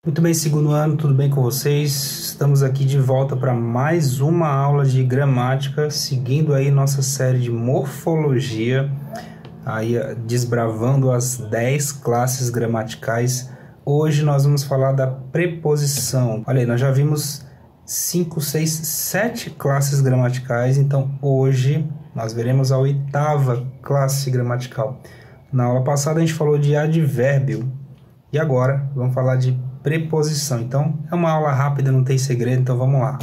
Muito bem, segundo ano, tudo bem com vocês? Estamos aqui de volta para mais uma aula de gramática, seguindo aí nossa série de morfologia, aí desbravando as 10 classes gramaticais. Hoje nós vamos falar da preposição. Olha aí, nós já vimos 5, 6, 7 classes gramaticais, então hoje nós veremos a 8ª classe gramatical. Na aula passada a gente falou de advérbio e agora vamos falar de preposição. Então, é uma aula rápida, não tem segredo, então vamos lá.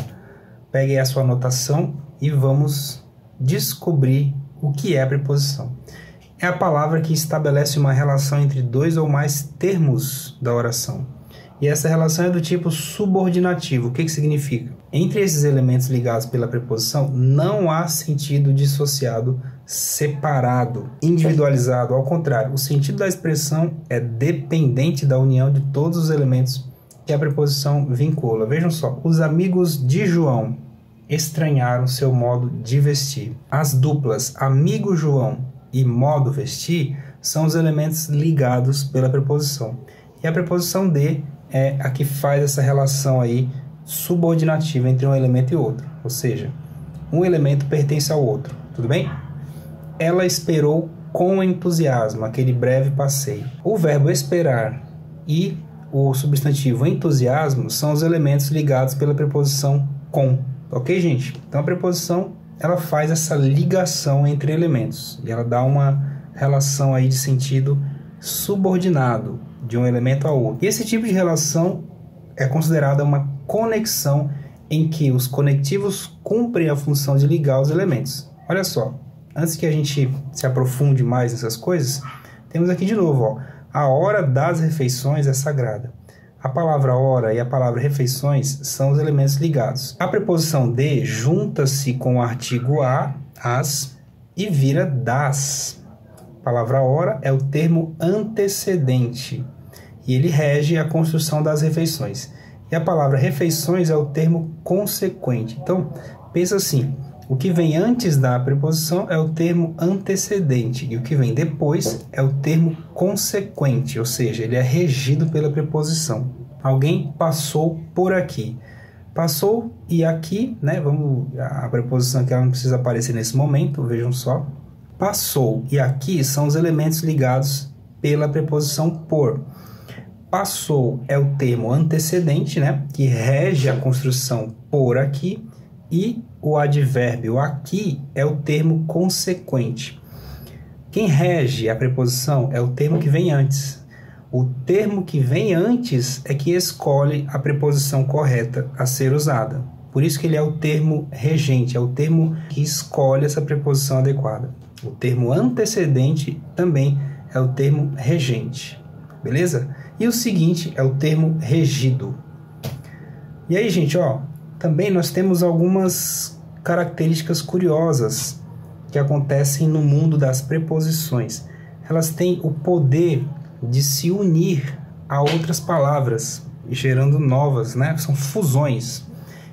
Pegue a sua anotação e vamos descobrir o que é a preposição. É a palavra que estabelece uma relação entre dois ou mais termos da oração. E essa relação é do tipo subordinativo. O que significa? Entre esses elementos ligados pela preposição, não há sentido dissociado, separado, individualizado. Ao contrário, o sentido da expressão é dependente da união de todos os elementos que a preposição vincula. Vejam só, os amigos de João estranharam seu modo de vestir. As duplas amigo João e modo vestir são os elementos ligados pela preposição. E a preposição de é a que faz essa relação aí subordinativa entre um elemento e outro. Ou seja, um elemento pertence ao outro. Tudo bem? Ela esperou com entusiasmo aquele breve passeio. O verbo esperar e o substantivo entusiasmo são os elementos ligados pela preposição com. Ok, gente? Então a preposição ela faz essa ligação entre elementos e ela dá uma relação aí de sentido subordinado de um elemento ao outro. E esse tipo de relação é considerada uma conexão em que os conectivos cumprem a função de ligar os elementos. Olha só, antes que a gente se aprofunde mais nessas coisas, temos aqui de novo, ó, a hora das refeições é sagrada. A palavra hora e a palavra refeições são os elementos ligados. A preposição de junta-se com o artigo a, as, e vira das. A palavra hora é o termo antecedente e ele rege a construção das refeições. E a palavra refeições é o termo consequente. Então, pensa assim, o que vem antes da preposição é o termo antecedente e o que vem depois é o termo consequente, ou seja, ele é regido pela preposição. Alguém passou por aqui. Passou e aqui, né? A preposição que ela não precisa aparecer nesse momento, vejam só. Passou e aqui são os elementos ligados pela preposição por. Passou é o termo antecedente, né? Que rege a construção por aqui. E o advérbio aqui é o termo consequente. Quem rege a preposição é o termo que vem antes. O termo que vem antes é que escolhe a preposição correta a ser usada. Por isso que ele é o termo regente, é o termo que escolhe essa preposição adequada. O termo antecedente também é o termo regente. Beleza? E o seguinte é o termo regido. E aí, gente, ó, também nós temos algumas características curiosas que acontecem no mundo das preposições. Elas têm o poder de se unir a outras palavras, gerando novas, né? São fusões.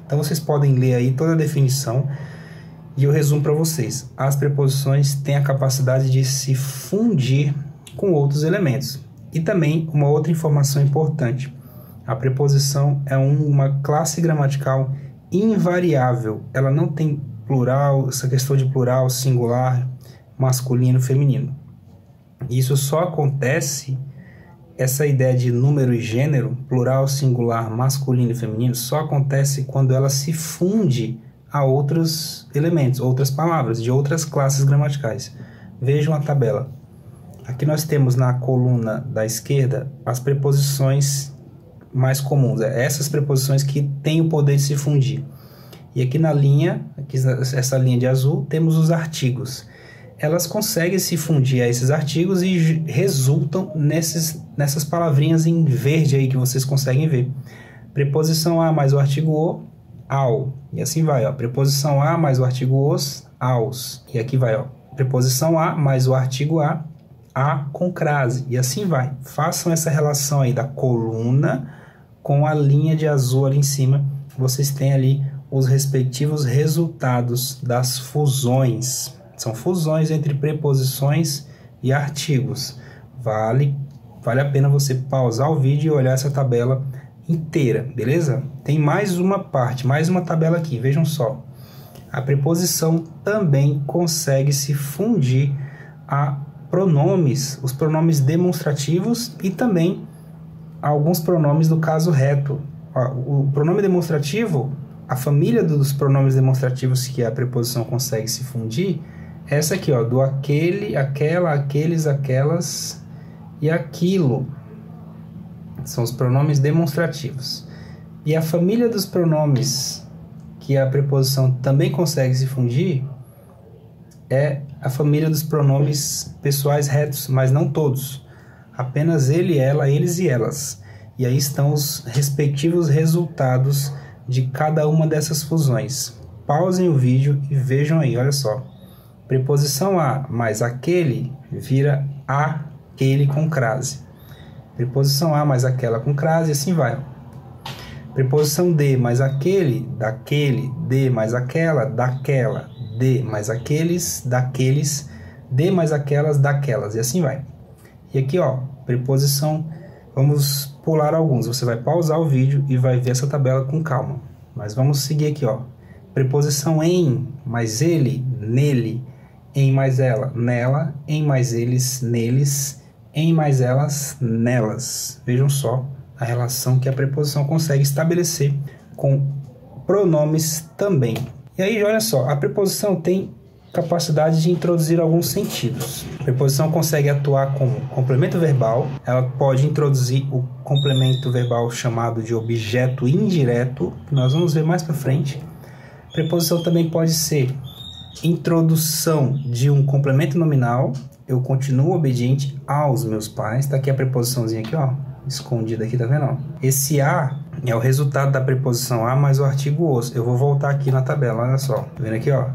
Então vocês podem ler aí toda a definição e eu resumo para vocês. As preposições têm a capacidade de se fundir com outros elementos. E também uma outra informação importante. A preposição é uma classe gramatical invariável. Ela não tem plural, essa questão de plural, singular, masculino, feminino. Isso só acontece, essa ideia de número e gênero, plural, singular, masculino e feminino, só acontece quando ela se funde a outros elementos, outras palavras, de outras classes gramaticais. Vejam a tabela. Aqui nós temos na coluna da esquerda as preposições mais comuns, essas preposições que têm o poder de se fundir. E aqui na linha, essa linha de azul, temos os artigos. Elas conseguem se fundir a esses artigos e resultam nessas palavrinhas em verde aí que vocês conseguem ver. Preposição a mais o artigo o, ao. E assim vai, ó. Preposição a mais o artigo os, aos. E aqui vai, ó. Preposição a mais o artigo a com crase. E assim vai. Façam essa relação aí da coluna com a linha de azul ali em cima. Vocês têm ali os respectivos resultados das fusões. São fusões entre preposições e artigos. Vale a pena você pausar o vídeo e olhar essa tabela inteira, beleza? Tem mais uma parte, mais uma tabela aqui, vejam só. A preposição também consegue se fundir a pronomes, os pronomes demonstrativos e também alguns pronomes do caso reto. O pronome demonstrativo, a família dos pronomes demonstrativos que a preposição consegue se fundir, é essa aqui, ó, do aquele, aquela, aqueles, aquelas e aquilo. São os pronomes demonstrativos. E a família dos pronomes que a preposição também consegue se fundir é a família dos pronomes pessoais retos, mas não todos. Apenas ele, ela, eles e elas. E aí estão os respectivos resultados de cada uma dessas fusões. Pausem o vídeo e vejam aí, olha só. Preposição a mais aquele vira aquele com crase. Preposição a mais aquela com crase, e assim vai. Preposição de mais aquele, daquele, de mais aquela, daquela, de mais aqueles, daqueles, de mais aquelas, daquelas, e assim vai. E aqui, ó, preposição, vamos pular alguns. Você vai pausar o vídeo e vai ver essa tabela com calma. Mas vamos seguir aqui, ó. Preposição em mais ele, nele, em mais ela, nela, em mais eles, neles, em mais elas, nelas. Vejam só a relação que a preposição consegue estabelecer com pronomes também. E aí, olha só, a preposição tem capacidade de introduzir alguns sentidos. A preposição consegue atuar como complemento verbal, ela pode introduzir o complemento verbal chamado de objeto indireto, que nós vamos ver mais para frente. A preposição também pode ser introdução de um complemento nominal. Eu continuo obediente aos meus pais. Tá aqui a preposiçãozinha aqui, ó, escondida aqui, tá vendo? Esse a é o resultado da preposição a mais o artigo os. Eu vou voltar aqui na tabela, olha só. Tá vendo aqui, ó?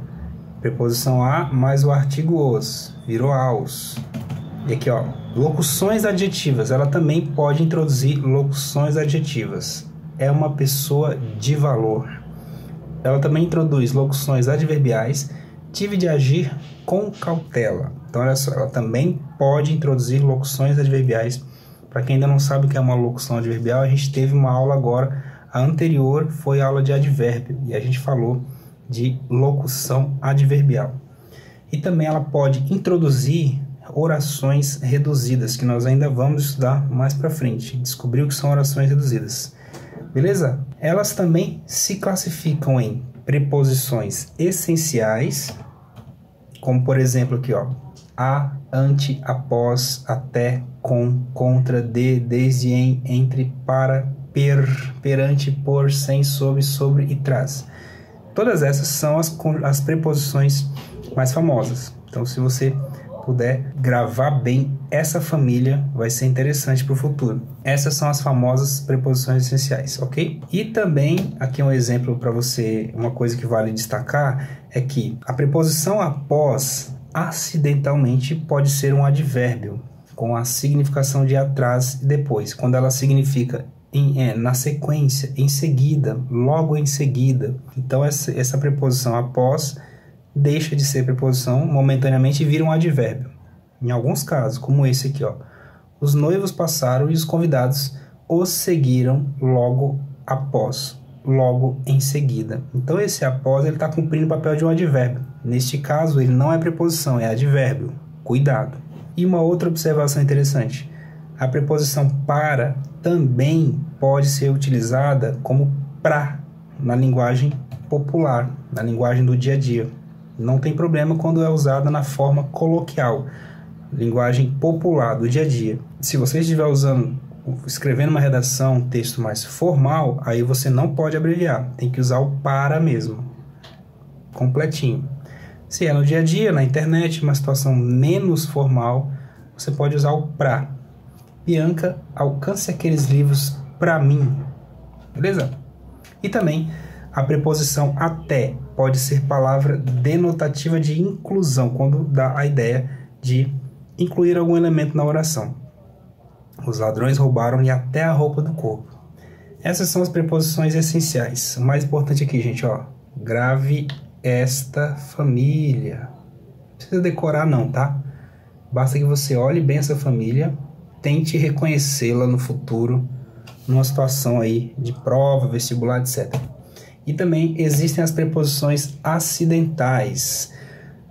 Preposição a mais o artigo os. Virou aos. E aqui, ó, locuções adjetivas. Ela também pode introduzir locuções adjetivas. É uma pessoa de valor. Ela também introduz locuções adverbiais. Tive de agir com cautela. Então, olha só, ela também pode introduzir locuções adverbiais. Para quem ainda não sabe o que é uma locução adverbial, a gente teve uma aula agora. A anterior foi a aula de advérbio. E a gente falou de locução adverbial. E também ela pode introduzir orações reduzidas, que nós ainda vamos estudar mais para frente. Descobrir o que são orações reduzidas. Beleza? Elas também se classificam em preposições essenciais, como por exemplo aqui, ó, a, ante, após, até, com, contra, de, desde, em, entre, para, perante, por, sem, sob, sobre e tras. Todas essas são as preposições mais famosas. Então, se você puder gravar bem essa família, vai ser interessante para o futuro. Essas são as famosas preposições essenciais, ok? E também, aqui um exemplo para você, uma coisa que vale destacar, é que a preposição após, acidentalmente, pode ser um advérbio, com a significação de atrás e depois, quando ela significa na sequência, em seguida, logo em seguida. Então, essa preposição após deixa de ser preposição momentaneamente e vira um advérbio. Em alguns casos, como esse aqui, ó, os noivos passaram e os convidados os seguiram logo após, logo em seguida. Então, esse após ele está cumprindo o papel de um advérbio. Neste caso, ele não é preposição, é advérbio. Cuidado. E uma outra observação interessante. A preposição para também pode ser utilizada como pra na linguagem popular, na linguagem do dia a dia. Não tem problema quando é usada na forma coloquial, linguagem popular do dia a dia. Se você estiver escrevendo uma redação, um texto mais formal, aí você não pode abreviar, tem que usar o para mesmo, completinho. Se é no dia a dia, na internet, uma situação menos formal, você pode usar o pra. Bianca, alcance aqueles livros para mim. Beleza? E também a preposição até pode ser palavra denotativa de inclusão, quando dá a ideia de incluir algum elemento na oração. Os ladrões roubaram-lhe até a roupa do corpo. Essas são as preposições essenciais. O mais importante aqui, gente, ó, grave esta família. Não precisa decorar não, tá? Basta que você olhe bem essa família, tente reconhecê-la no futuro numa situação aí de prova, vestibular, etc. E também existem as preposições acidentais,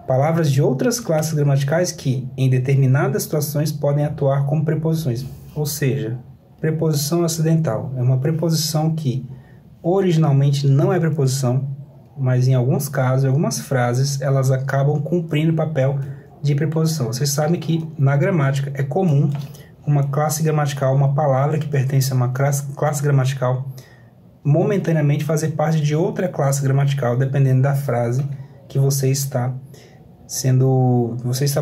palavras de outras classes gramaticais que, em determinadas situações, podem atuar como preposições. Ou seja, preposição acidental é uma preposição que originalmente não é preposição, mas em alguns casos, em algumas frases, elas acabam cumprindo o papel de preposição. Vocês sabem que na gramática é comum uma classe gramatical, uma palavra que pertence a uma classe gramatical, momentaneamente fazer parte de outra classe gramatical, dependendo da frase que você está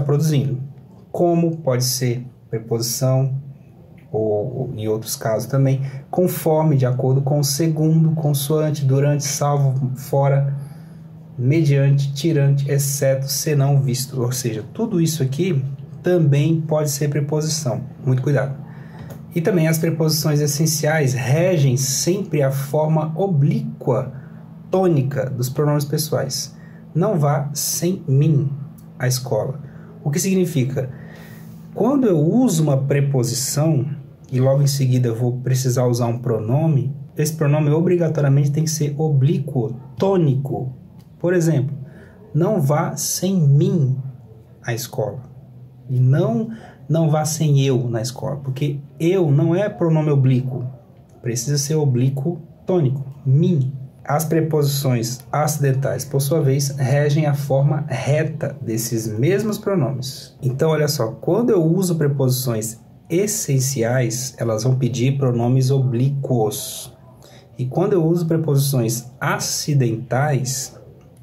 produzindo. Como pode ser preposição, ou em outros casos também, conforme, de acordo com o segundo, consoante, durante, salvo, fora, mediante, tirante, exceto, senão, visto. Ou seja, tudo isso aqui também pode ser preposição. Muito cuidado. E também as preposições essenciais regem sempre a forma oblíqua, tônica dos pronomes pessoais. Não vá sem mim à escola. O que significa? Quando eu uso uma preposição e logo em seguida eu vou precisar usar um pronome, esse pronome obrigatoriamente tem que ser oblíquo, tônico. Por exemplo, não vá sem mim à escola. E não vá sem eu na escola, porque eu não é pronome oblíquo, precisa ser oblíquo tônico, mim. As preposições acidentais, por sua vez, regem a forma reta desses mesmos pronomes. Então, olha só, quando eu uso preposições essenciais, elas vão pedir pronomes oblíquos. E quando eu uso preposições acidentais,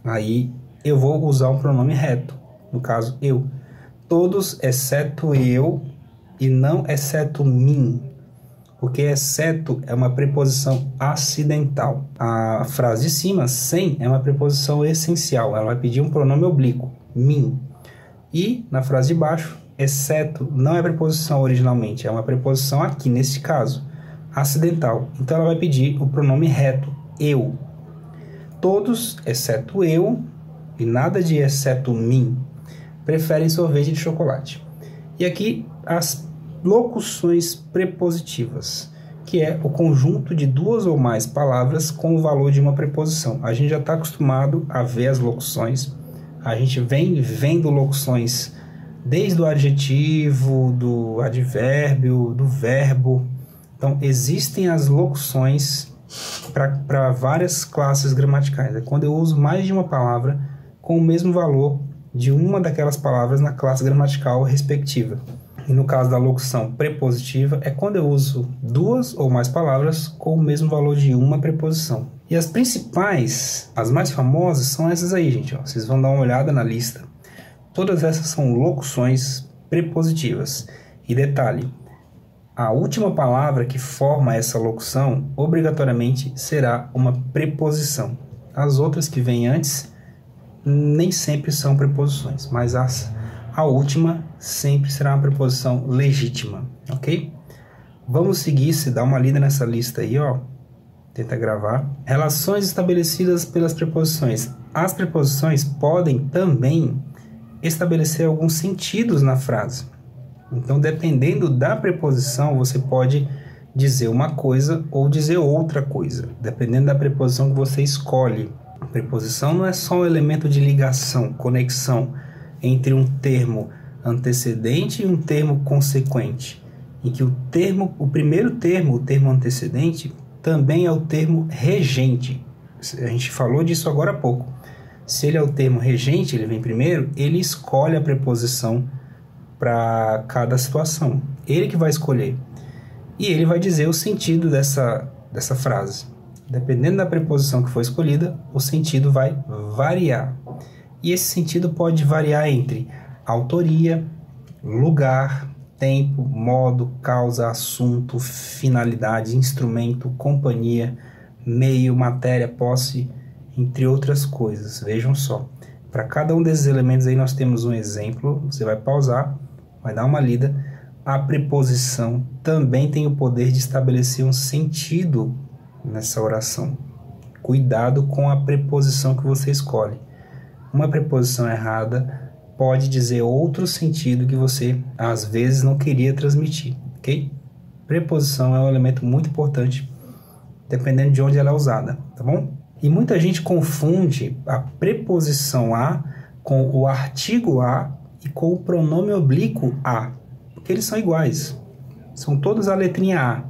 aí eu vou usar um pronome reto, no caso, eu. Todos, exceto eu, e não exceto mim, porque exceto é uma preposição acidental. A frase de cima, sem, é uma preposição essencial, ela vai pedir um pronome oblíquo, mim. E na frase de baixo, exceto não é preposição originalmente, é uma preposição aqui, nesse caso, acidental. Então ela vai pedir o pronome reto, eu. Todos, exceto eu, e nada de exceto mim, preferem sorvete de chocolate. E aqui as locuções prepositivas, que é o conjunto de duas ou mais palavras com o valor de uma preposição. A gente já está acostumado a ver as locuções, a gente vem vendo locuções desde o adjetivo, do advérbio, do verbo. Então, existem as locuções para várias classes gramaticais. É quando eu uso mais de uma palavra com o mesmo valor de uma daquelas palavras na classe gramatical respectiva. E no caso da locução prepositiva, é quando eu uso duas ou mais palavras com o mesmo valor de uma preposição. E as principais, as mais famosas, são essas aí, gente. Ó. Vocês vão dar uma olhada na lista. Todas essas são locuções prepositivas. E detalhe, a última palavra que forma essa locução, obrigatoriamente, será uma preposição. As outras que vêm antes nem sempre são preposições, mas a última sempre será uma preposição legítima, ok? Vamos seguir, se dá uma lida nessa lista aí, ó. Tenta gravar. Relações estabelecidas pelas preposições. As preposições podem também estabelecer alguns sentidos na frase. Então, dependendo da preposição, você pode dizer uma coisa ou dizer outra coisa, dependendo da preposição que você escolhe. A preposição não é só um elemento de ligação, conexão entre um termo antecedente e um termo consequente, em que o primeiro termo, o termo antecedente, também é o termo regente. A gente falou disso agora há pouco. Se ele é o termo regente, ele vem primeiro, ele escolhe a preposição para cada situação. Ele que vai escolher. E ele vai dizer o sentido dessa frase. Dependendo da preposição que for escolhida, o sentido vai variar. E esse sentido pode variar entre autoria, lugar, tempo, modo, causa, assunto, finalidade, instrumento, companhia, meio, matéria, posse, entre outras coisas. Vejam só. Para cada um desses elementos aí nós temos um exemplo. Você vai pausar, vai dar uma lida. A preposição também tem o poder de estabelecer um sentido nessa oração. Cuidado com a preposição que você escolhe. Uma preposição errada pode dizer outro sentido que você às vezes não queria transmitir, ok? preposição é um elemento muito importante, dependendo de onde ela é usada, tá bom? E muita gente confunde a preposição a com o artigo a e com o pronome oblíquo a, porque eles são iguais, são todos a letrinha a.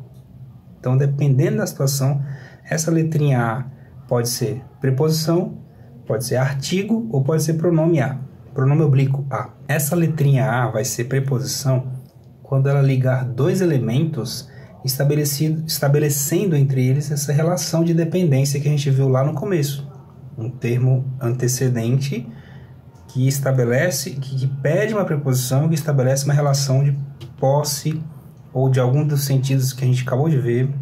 Então, dependendo da situação, essa letrinha a pode ser preposição, pode ser artigo ou pode ser pronome a, pronome oblíquo a. Essa letrinha a vai ser preposição quando ela ligar dois elementos estabelecendo entre eles essa relação de dependência que a gente viu lá no começo. Um termo antecedente que estabelece, que pede uma preposição, que estabelece uma relação de posse ou de algum dos sentidos que a gente acabou de ver.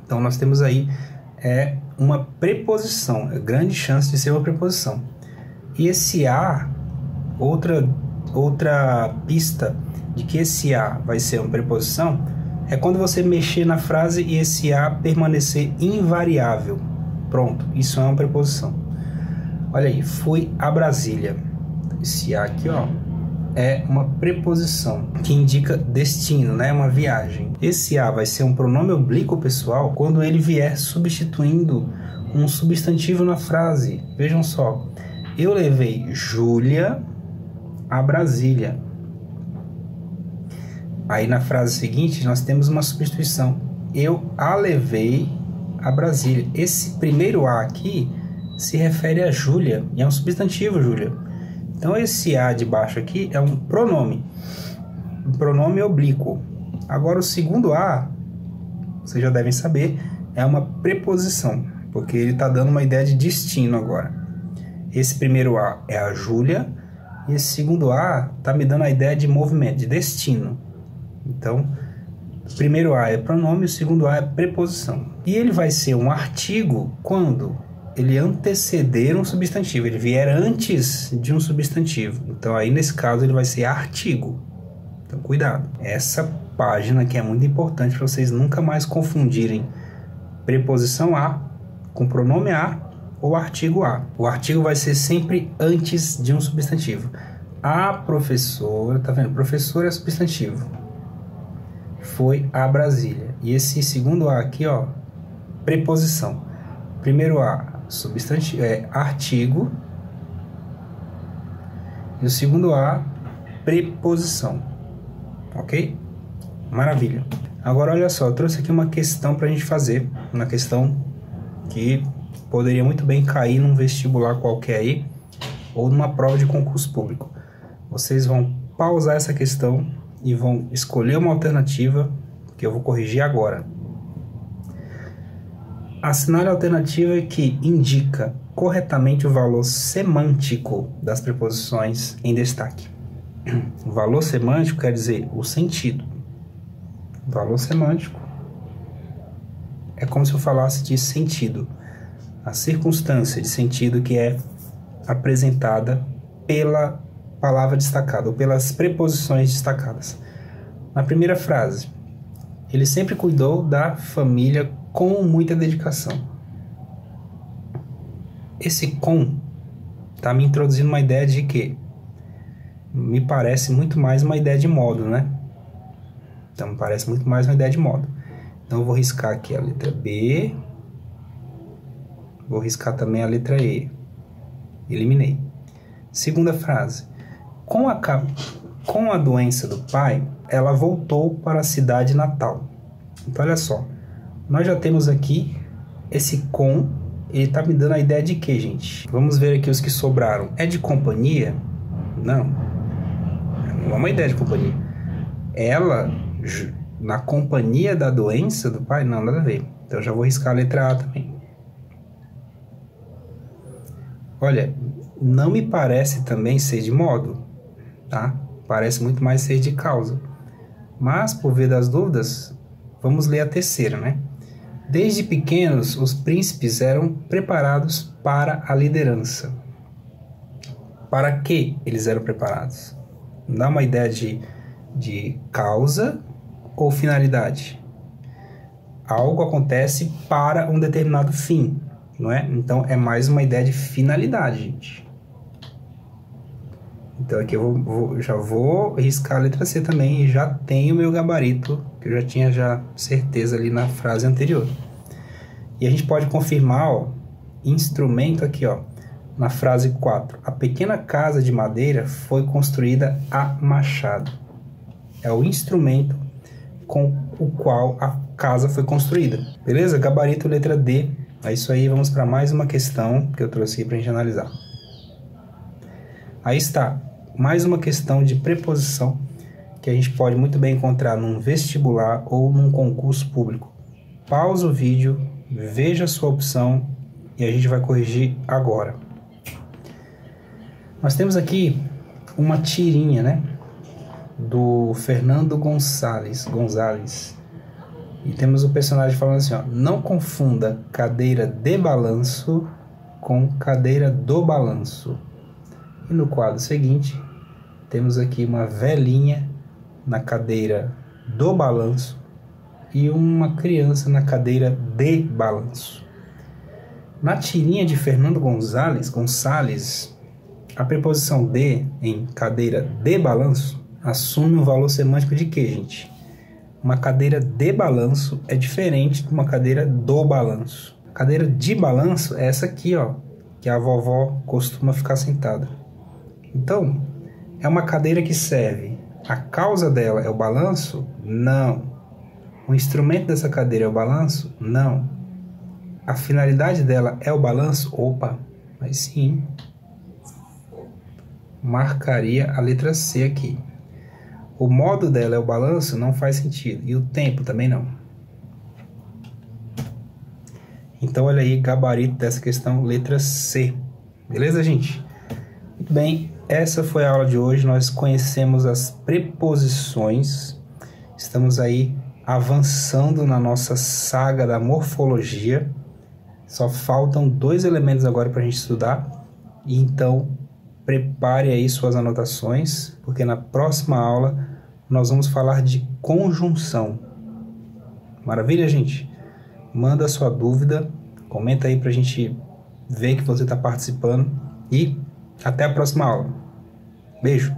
Então nós temos aí uma preposição, é grande chance de ser uma preposição. E esse a, outra pista de que esse a vai ser uma preposição, é quando você mexer na frase e esse a permanecer invariável. Pronto, isso é uma preposição. Olha aí, fui a Brasília. Esse a aqui, ó, é uma preposição que indica destino, né? Uma viagem. Esse a vai ser um pronome oblíquo pessoal quando ele vier substituindo um substantivo na frase. Vejam só, eu levei Júlia a Brasília. Aí na frase seguinte nós temos uma substituição. Eu a levei a Brasília. Esse primeiro a aqui se refere a Júlia e é um substantivo, Júlia. Então esse a de baixo aqui é um pronome oblíquo. Agora o segundo a, vocês já devem saber, é uma preposição, porque ele está dando uma ideia de destino agora. Esse primeiro a é a Júlia e esse segundo a está me dando a ideia de movimento, de destino. Então, o primeiro a é pronome, o segundo a é preposição. E ele vai ser um artigo quando ele anteceder um substantivo, ele vier antes de um substantivo. Então, aí nesse caso, ele vai ser artigo. Então, cuidado. Essa página aqui é muito importante para vocês nunca mais confundirem preposição a com pronome a ou artigo a. O artigo vai ser sempre antes de um substantivo. A professora, tá vendo? Professor é substantivo. Foi a Brasília. E esse segundo a aqui, ó, preposição. Primeiro a, substantivo, artigo. E o segundo a, preposição. Ok? Maravilha. Agora, olha só, eu trouxe aqui uma questão para a gente fazer. Uma questão que poderia muito bem cair num vestibular qualquer aí, ou numa prova de concurso público. Vocês vão pausar essa questão e vão escolher uma alternativa que eu vou corrigir agora. Assinale a alternativa que indica corretamente o valor semântico das preposições em destaque. O valor semântico quer dizer o sentido. O valor semântico é como se eu falasse de sentido. A circunstância de sentido que é apresentada pela palavra destacada ou pelas preposições destacadas. Na primeira frase, ele sempre cuidou da família com muita dedicação. Esse com está me introduzindo uma ideia de que me parece muito mais uma ideia de modo, né? Então, me parece muito mais uma ideia de modo. Então, eu vou riscar aqui a letra B. Vou riscar também a letra E. Eliminei. Segunda frase. Com a doença do pai, ela voltou para a cidade natal. Então, olha só. Nós já temos aqui esse com. Ele está me dando a ideia de quê, gente? Vamos ver aqui os que sobraram. É de companhia? Não. Não é uma ideia de companhia. Ela, na companhia da doença do pai? Não, nada a ver. Então, eu já vou riscar a letra A também. Olha, não me parece também ser de modo, tá? Parece muito mais ser de causa. Mas, por via das dúvidas, vamos ler a terceira, né? Desde pequenos, os príncipes eram preparados para a liderança. Para que eles eram preparados? Dá uma ideia de causa ou finalidade? Algo acontece para um determinado fim, não é? Então, é mais uma ideia de finalidade, gente. Então aqui eu já vou riscar a letra C também e já tenho o meu gabarito, que eu já tinha certeza ali na frase anterior. E a gente pode confirmar, ó, instrumento aqui, ó, na frase 4. A pequena casa de madeira foi construída a machado. É o instrumento com o qual a casa foi construída. Beleza? Gabarito letra D. É isso aí, vamos para mais uma questão que eu trouxe aqui para a gente analisar. Aí está, mais uma questão de preposição que a gente pode muito bem encontrar num vestibular ou num concurso público. Pausa o vídeo, veja a sua opção e a gente vai corrigir agora. Nós temos aqui uma tirinha, né, do Fernando Gonzalez. E temos o personagem falando assim, ó, não confunda cadeira de balanço com cadeira do balanço. E no quadro seguinte, temos aqui uma velhinha na cadeira do balanço e uma criança na cadeira de balanço. Na tirinha de Fernando Gonzalez, a preposição de em cadeira de balanço assume um valor semântico de quê, gente? Uma cadeira de balanço é diferente de uma cadeira do balanço. A cadeira de balanço é essa aqui, ó, que a vovó costuma ficar sentada. Então, é uma cadeira que serve. A causa dela é o balanço? Não. O instrumento dessa cadeira é o balanço? Não. A finalidade dela é o balanço? Opa, mas sim. Marcaria a letra C aqui. O modo dela é o balanço? Não faz sentido. E o tempo também não. Então, olha aí, gabarito dessa questão, letra C. Beleza, gente? Muito bem, essa foi a aula de hoje. Nós conhecemos as preposições. Estamos aí avançando na nossa saga da morfologia. Só faltam 2 elementos agora para a gente estudar. E então, prepare aí suas anotações, porque na próxima aula nós vamos falar de conjunção. Maravilha, gente? Manda a sua dúvida, comenta aí para a gente ver que você está participando e até a próxima aula. Beijo!